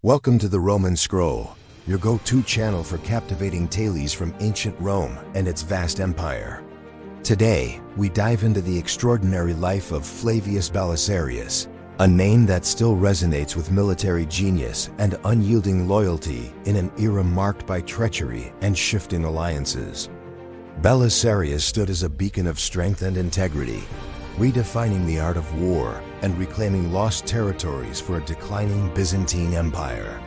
Welcome to the Roman Scroll, your go-to channel for captivating tales from ancient Rome and its vast empire. Today, we dive into the extraordinary life of Flavius Belisarius, a name that still resonates with military genius and unyielding loyalty in an era marked by treachery and shifting alliances. Belisarius stood as a beacon of strength and integrity, redefining the art of war and reclaiming lost territories for a declining Byzantine Empire.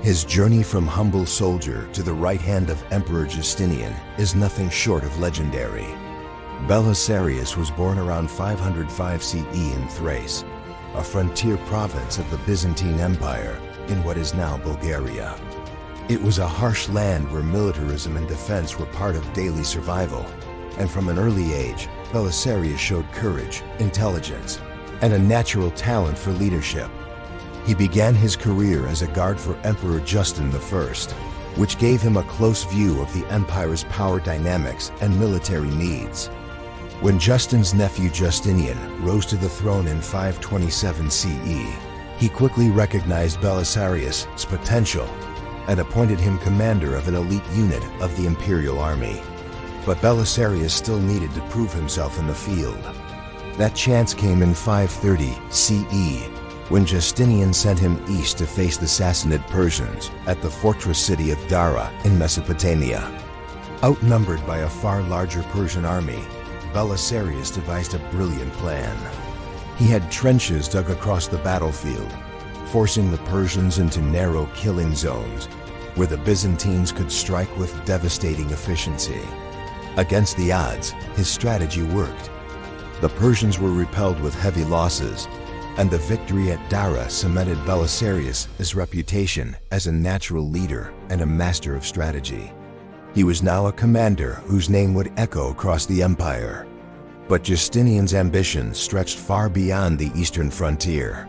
His journey from humble soldier to the right hand of Emperor Justinian is nothing short of legendary. Belisarius was born around 505 CE in Thrace, a frontier province of the Byzantine Empire in what is now Bulgaria. It was a harsh land where militarism and defense were part of daily survival, and from an early age, Belisarius showed courage, intelligence, and a natural talent for leadership. He began his career as a guard for Emperor Justin I, which gave him a close view of the empire's power dynamics and military needs. When Justin's nephew Justinian rose to the throne in 527 CE, he quickly recognized Belisarius' potential and appointed him commander of an elite unit of the imperial army. But Belisarius still needed to prove himself in the field. That chance came in 530 CE, when Justinian sent him east to face the Sassanid Persians at the fortress city of Dara in Mesopotamia. Outnumbered by a far larger Persian army, Belisarius devised a brilliant plan. He had trenches dug across the battlefield, forcing the Persians into narrow killing zones, where the Byzantines could strike with devastating efficiency. Against the odds, his strategy worked. The Persians were repelled with heavy losses, and the victory at Dara cemented Belisarius' reputation as a natural leader and a master of strategy. He was now a commander whose name would echo across the empire. But Justinian's ambition stretched far beyond the eastern frontier.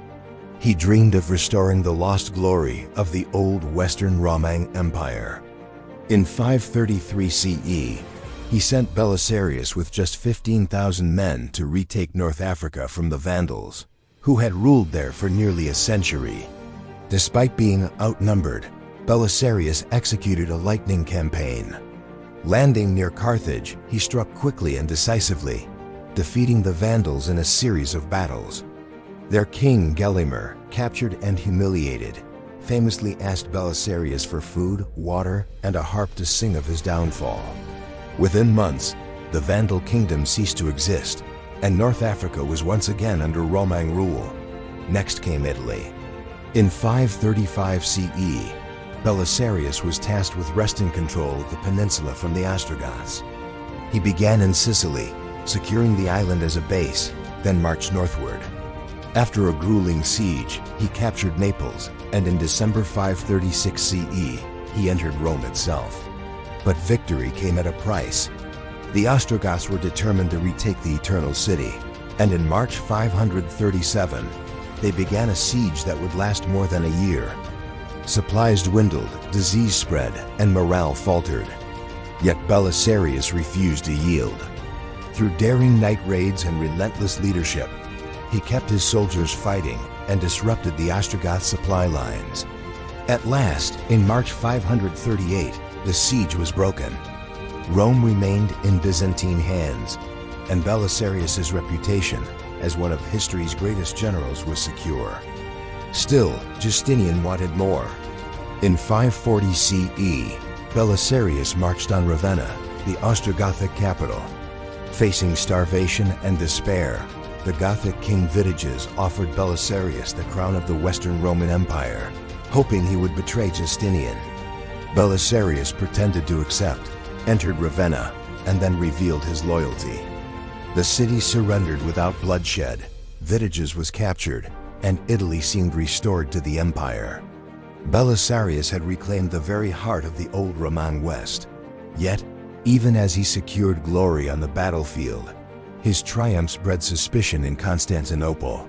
He dreamed of restoring the lost glory of the old Western Roman Empire. In 533 CE, he sent Belisarius with just 15,000 men to retake North Africa from the Vandals, who had ruled there for nearly a century. Despite being outnumbered, Belisarius executed a lightning campaign. Landing near Carthage, he struck quickly and decisively, defeating the Vandals in a series of battles. Their king, Gelimer, captured and humiliated, famously asked Belisarius for food, water, and a harp to sing of his downfall. Within months, the Vandal kingdom ceased to exist, and North Africa was once again under Roman rule. Next came Italy. In 535 CE, Belisarius was tasked with wresting control of the peninsula from the Ostrogoths. He began in Sicily, securing the island as a base, then marched northward. After a grueling siege, he captured Naples, and in December 536 CE, he entered Rome itself. But victory came at a price. The Ostrogoths were determined to retake the Eternal City, and in March 537, they began a siege that would last more than a year. Supplies dwindled, disease spread, and morale faltered. Yet Belisarius refused to yield. Through daring night raids and relentless leadership, he kept his soldiers fighting and disrupted the Ostrogoth supply lines. At last, in March 538, the siege was broken. Rome remained in Byzantine hands, and Belisarius' reputation as one of history's greatest generals was secure. Still, Justinian wanted more. In 540 CE, Belisarius marched on Ravenna, the Ostrogothic capital. Facing starvation and despair, the Gothic king Vitiges offered Belisarius the crown of the Western Roman Empire, hoping he would betray Justinian. Belisarius pretended to accept, entered Ravenna, and then revealed his loyalty. The city surrendered without bloodshed, Vitiges was captured, and Italy seemed restored to the empire. Belisarius had reclaimed the very heart of the old Roman West. Yet, even as he secured glory on the battlefield, his triumphs bred suspicion in Constantinople.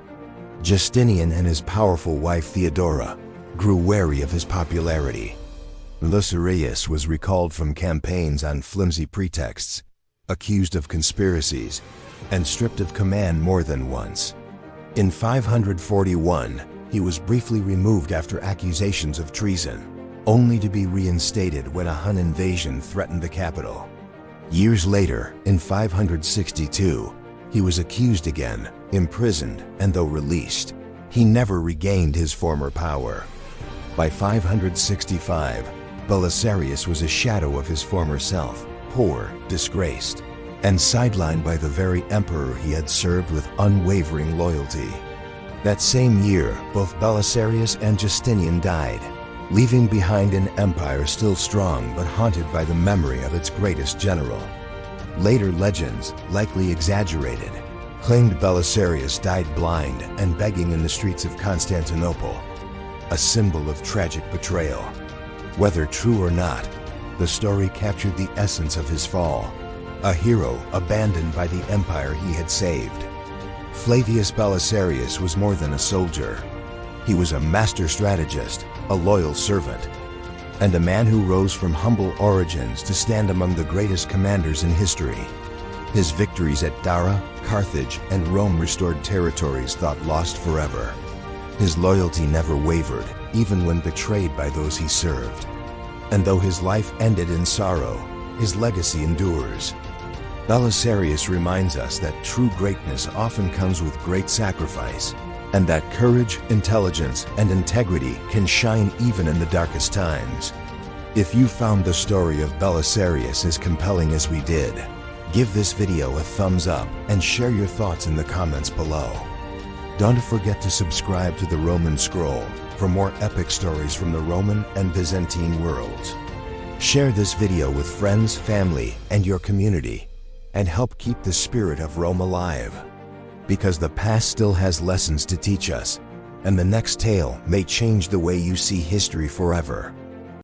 Justinian and his powerful wife Theodora grew wary of his popularity. Belisarius was recalled from campaigns on flimsy pretexts, accused of conspiracies, and stripped of command more than once. In 541, He was briefly removed after accusations of treason, only to be reinstated when a Hun invasion threatened the capital. Years later, in 562, he was accused again, imprisoned, and though released, he never regained his former power. By 565, Belisarius was a shadow of his former self, poor, disgraced, and sidelined by the very emperor he had served with unwavering loyalty. That same year, both Belisarius and Justinian died, leaving behind an empire still strong but haunted by the memory of its greatest general. Later legends, likely exaggerated, claimed Belisarius died blind and begging in the streets of Constantinople, a symbol of tragic betrayal. Whether true or not, the story captured the essence of his fall, a hero abandoned by the empire he had saved. Flavius Belisarius was more than a soldier. He was a master strategist, a loyal servant, and a man who rose from humble origins to stand among the greatest commanders in history. His victories at Dara, Carthage, and Rome restored territories thought lost forever. His loyalty never wavered, even when betrayed by those he served. And though his life ended in sorrow, his legacy endures. Belisarius reminds us that true greatness often comes with great sacrifice, and that courage, intelligence, and integrity can shine even in the darkest times. If you found the story of Belisarius as compelling as we did, give this video a thumbs up and share your thoughts in the comments below. Don't forget to subscribe to the Roman Scroll for more epic stories from the Roman and Byzantine worlds. Share this video with friends, family, and your community, and help keep the spirit of Rome alive. Because the past still has lessons to teach us, and the next tale may change the way you see history forever.